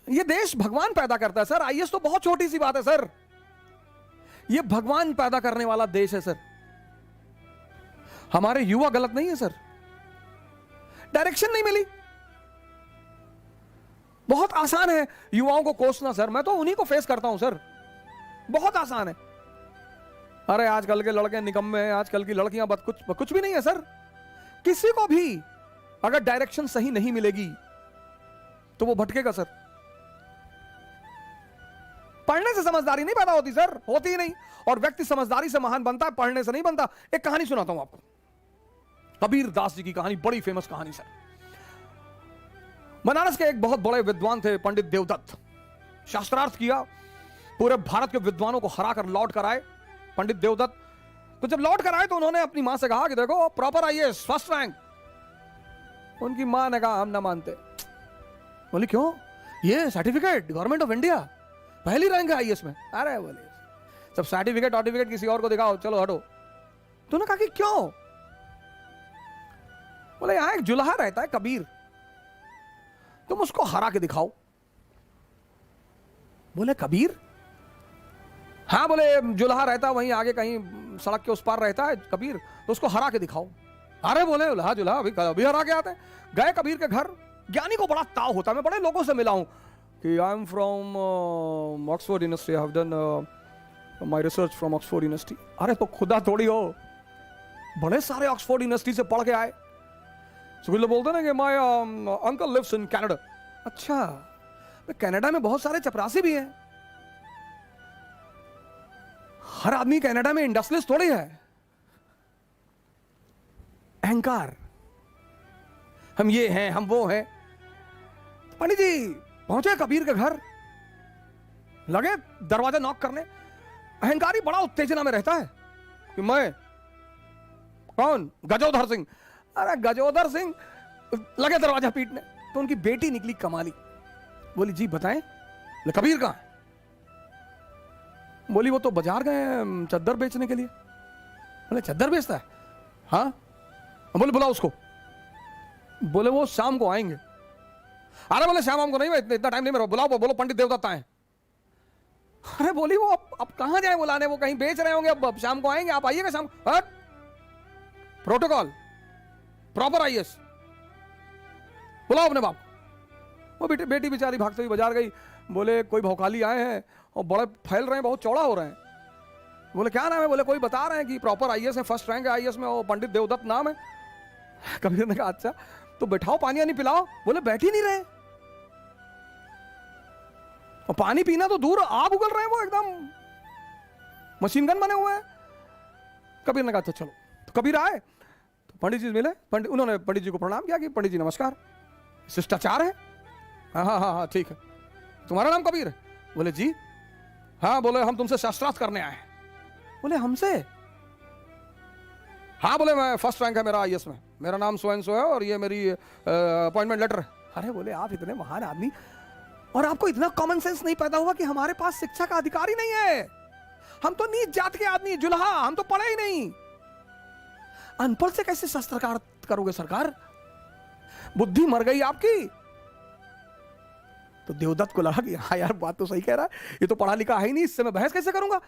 ये देश भगवान पैदा करता है सर। आईएएस तो बहुत छोटी सी बात है सर, ये भगवान पैदा करने वाला देश है सर। हमारे युवा गलत नहीं है सर, डायरेक्शन नहीं मिली। बहुत आसान है युवाओं को कोसना सर, मैं तो उन्हीं को फेस करता हूं सर, बहुत आसान है। अरे आजकल के लड़के निकम्मे हैं, आजकल की लड़कियां कुछ भी नहीं है सर। किसी को भी अगर डायरेक्शन सही नहीं मिलेगी तो वो भटकेगा सर। पढ़ने से समझदारी नहीं पैदा होती सर, होती ही नहीं। और व्यक्ति समझदारी से महान बनता है, पढ़ने से नहीं बनता। एक कहानी सुनाता हूं आपको, कबीर दास जी की कहानी, बड़ी फेमस कहानी सर। बनारस के एक बहुत बड़े विद्वान थे पंडित देवदत्त, शास्त्रार्थ किया, पूरे भारत के विद्वानों को हराकर लौट कर आए पंडित देवदत्त। तो जब लौट कर आए तो उन्होंने अपनी मां से कहा कि देखो प्रॉपर आईएएस फर्स्ट रैंक। उनकी मां ने कहा हम ना मानते। बोली क्यों? ये सर्टिफिकेट गवर्नमेंट ऑफ इंडिया, पहली रैंक है आईएएस में। अरे बोले सब सर्टिफिकेट किसी और को दिखाओ, चलो हटो। तो उन्होंने कहा कि क्यों? बोले यहां एक जुल्हा रहता है कबीर, तुम उसको हरा के दिखाओ। बोले कबीर? हाँ बोले जुल्हा रहता वहीं आगे कहीं सड़क के उस पार रहता है कबीर, तो उसको हरा के दिखाओ। अरे बोले जुल्हा अभी हरा के आते हैं। गए कबीर के घर, ज्ञानी को बड़ा ताव होता है, मैं बड़े लोगों से मिला हूं कि I am from Oxford university, I have done my research from Oxford university. अरे तो खुदा थोड़ी हो, बड़े सारे ऑक्सफोर्ड यूनिवर्सिटी से पढ़ के आए। तो बोलते ना कि my uncle lives in Canada. अच्छा, कनाडा में बहुत सारे चपरासी भी हैं, हर आदमी कनाडा में इंडस्ट्रियलिस्ट थोड़ी है। अहंकार, हम ये हैं हम वो हैं। पंडित जी पहुंचे कबीर के घर, लगे दरवाजा नॉक करने। अहंकारी बड़ा उत्तेजना में रहता है कि मैं कौन? गजोधर सिंह। अरे गजोधर सिंह, लगे दरवाजा पीटने। तो उनकी बेटी निकली कमाली, बोली जी बताएं कबीर कहां है? बोली वो तो बाजार गए चद्दर बेचने के लिए। बोले चद्दर बेचता है? हाँ। बोले बुलाओ उसको। बोले वो शाम को आएंगे। अरे बोले शाम को नहीं, मैं इतना टाइम नहीं मेरा, बुलाओ। बोलो पंडित देवदत्त आए। अरे बोली वो अब कहां जाए बुलाने, वो कहीं बेच रहे होंगे, अब शाम को आएंगे, आप आइएगा शाम। प्रोटोकॉल प्रॉपर आईएएस, बुलाओ अपने बाप। वो बेटी बेचारी भागते हुई बाजार गई। बोले कोई भौकाली आए हैं और बड़े फैल रहे हैं, बहुत चौड़ा हो रहे हैं। बोले क्या नाम है? बोले कोई बता रहे हैं कि प्रॉपर आईएएस है, फर्स्ट रैंक है आईएएस में, वो पंडित देवदत्त नाम है। कबीर ने कहा अच्छा तो बैठाओ, पानी नहीं पिलाओ। बोले बैठ ही नहीं रहे, और पानी पीना तो दूर, आग उगल रहे हैं, वो एकदम मशीन गन बने हुए हैं। कबीर ने कहा अच्छा चलो। तो कबीर आए तो पंडित जी मिले। उन्होंने पंडित जी को प्रणाम किया कि पंडित जी नमस्कार, शिष्टाचार है। हाँ हाँ हाँ हाँ ठीक है, तुम्हारा नाम कबीर है? बोले जी। हाँ। बोले हम तुमसे शास्त्रार्थ करने आए हैं। बोले हमसे? हाँ। बोले मैं फर्स्ट रैंक है मेरा आईएएस में, मेरा नाम सो एंड सो है और ये मेरी अपॉइंटमेंट लेटर है। अरे बोले आप इतने महान आदमी और आपको इतना कॉमन सेंस नहीं पैदा हुआ कि हमारे पास शिक्षा का अधिकार ही नहीं है, हम तो नीच जात के आदमी, जुल्हा, हम तो पढ़े ही नहीं, अनपढ़ से कैसे शास्त्रार्थ करोगे सरकार? बुद्धि मर गई आपकी। तो देवदत्त को लगा कि हाँ यार बात तो सही कह रहा है, ये तो पढ़ा लिखा है ही नहीं, इससे मैं बहस कैसे करूंगा।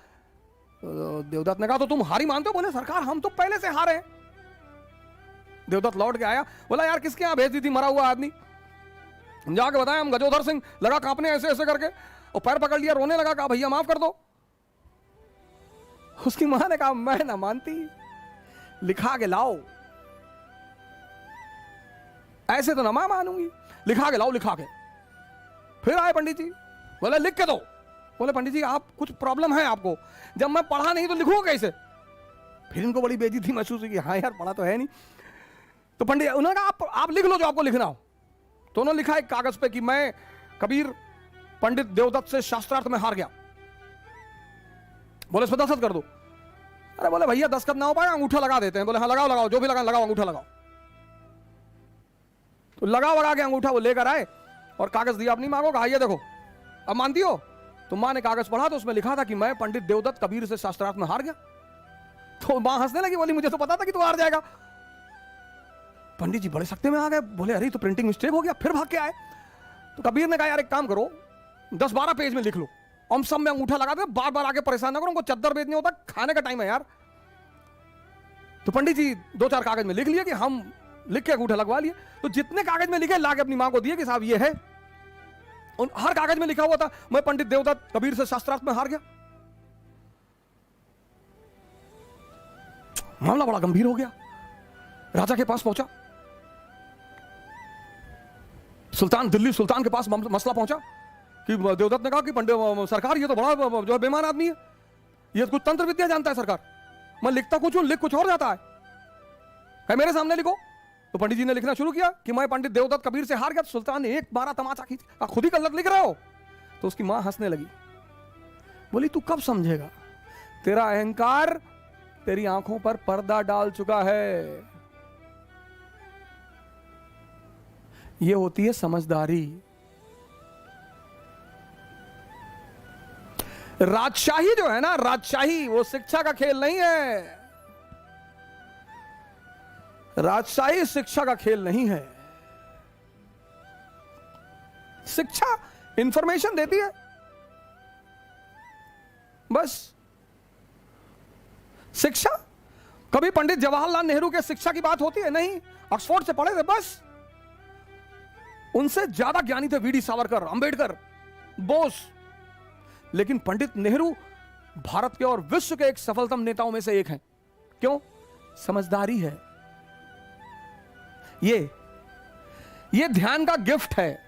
तो देवदत्त ने कहा तो तुम हारी मानते हो? बोले सरकार हम तो पहले से हारे हैं। देवदत्त लौट के आया, बोला यार किसके यहां भेज दी थी मरा हुआ आदमी? जाके बताया हम गजोधर सिंह। लगा कांपने ऐसे ऐसे करके, और पैर पकड़ लिया, रोने लगा, कहा भैया माफ कर दो। उसकी मां ने कहा मैं ना मानती, लिखा के लाओ। ऐसे तो ना मैं मानूंगी, लिखा के लाओ, लिखा के। फिर आए पंडित जी, बोले लिख के दो। बोले पंडित जी आप कुछ प्रॉब्लम है आपको, जब मैं पढ़ा नहीं तो लिखूंगा कैसे? फिर इनको बड़ी बेइज्जती महसूस हुई कि हाँ यार पढ़ा तो है नहीं। तो पंडित उन्होंने कहा आप लिख लो जो आपको लिखना हो। तो उन्होंने लिखा एक कागज पे कि मैं कबीर पंडित देवदत्त से शास्त्रार्थ में हार गया। बोले इस पर दस्तखत कर दो। अरे बोले भैया दस्तखत ना हो पाए, अंगूठा लगा देते हैं। बोले हाँ लगाओ लगाओ, जो भी लगाओ अंगूठा लगाओ। तो लगा के अंगूठा वो लेकर आए और कागज दिया अपनी मां को, कहा ये देखो अब मानती हो? तो मां ने कागज पढ़ा तो उसमें लिखा था कि मैं पंडित देवदत्त कबीर से शास्त्रार्थ में हार गया। तो मां हंसने लगी, बोली मुझे तो पता था कि तू हार जाएगा। पंडित जी बड़े सख्ते में आ गए, बोले अरे तो प्रिंटिंग मिस्टेक हो गया। फिर भाग के आए। तो कबीर ने कहा यार एक काम करो, 10-12 पेज में लिख लो, हम सब में अंगूठा लगा दे, बार बार आके परेशान ना करो, उनको चद्दर बेचने होता, खाने का टाइम है यार। तो पंडित जी 2-4 कागज में लिख लिया कि हम लिख के अंगूठा लगवा लिए। तो जितने कागज में लिखे लाके अपनी मां को दिए कि साहब ये है। और हर कागज में लिखा हुआ था मैं पंडित देवदत्त कबीर से शास्त्रार्थ में हार गया। मामला बड़ा गंभीर हो गया, राजा के पास पहुंचा, सुल्तान, दिल्ली सुल्तान के पास मसला पहुंचा कि देवदत्त ने कहा कि पंडित सरकार ये तो बड़ा जो है बेईमान आदमी है, ये कुछ तंत्र विद्या जानता है सरकार, मैं लिखता कुछ हूं, लिख कुछ और जाता है मेरे सामने लिखो। तो पंडित जी ने लिखना शुरू किया कि मैं पंडित देवदत्त कबीर से हार गया। तो सुल्तान ने एक बारा तमाचा खींच, खुद ही गलत लिख रहे हो। तो उसकी मां हंसने लगी, बोली तू कब समझेगा, तेरा अहंकार तेरी आंखों पर पर्दा डाल चुका है। ये होती है समझदारी। राजशाही जो है ना, राजशाही वो शिक्षा का खेल नहीं है। राजशाही शिक्षा का खेल नहीं है। शिक्षा इंफॉर्मेशन देती है बस। शिक्षा, कभी पंडित जवाहरलाल नेहरू के शिक्षा की बात होती है? नहीं, ऑक्सफोर्ड से पढ़े थे बस। उनसे ज्यादा ज्ञानी थे वीडी सावरकर, अंबेडकर, बोस। लेकिन पंडित नेहरू भारत के और विश्व के एक सफलतम नेताओं में से एक हैं। क्यों? समझदारी है। ये ध्यान का गिफ्ट है।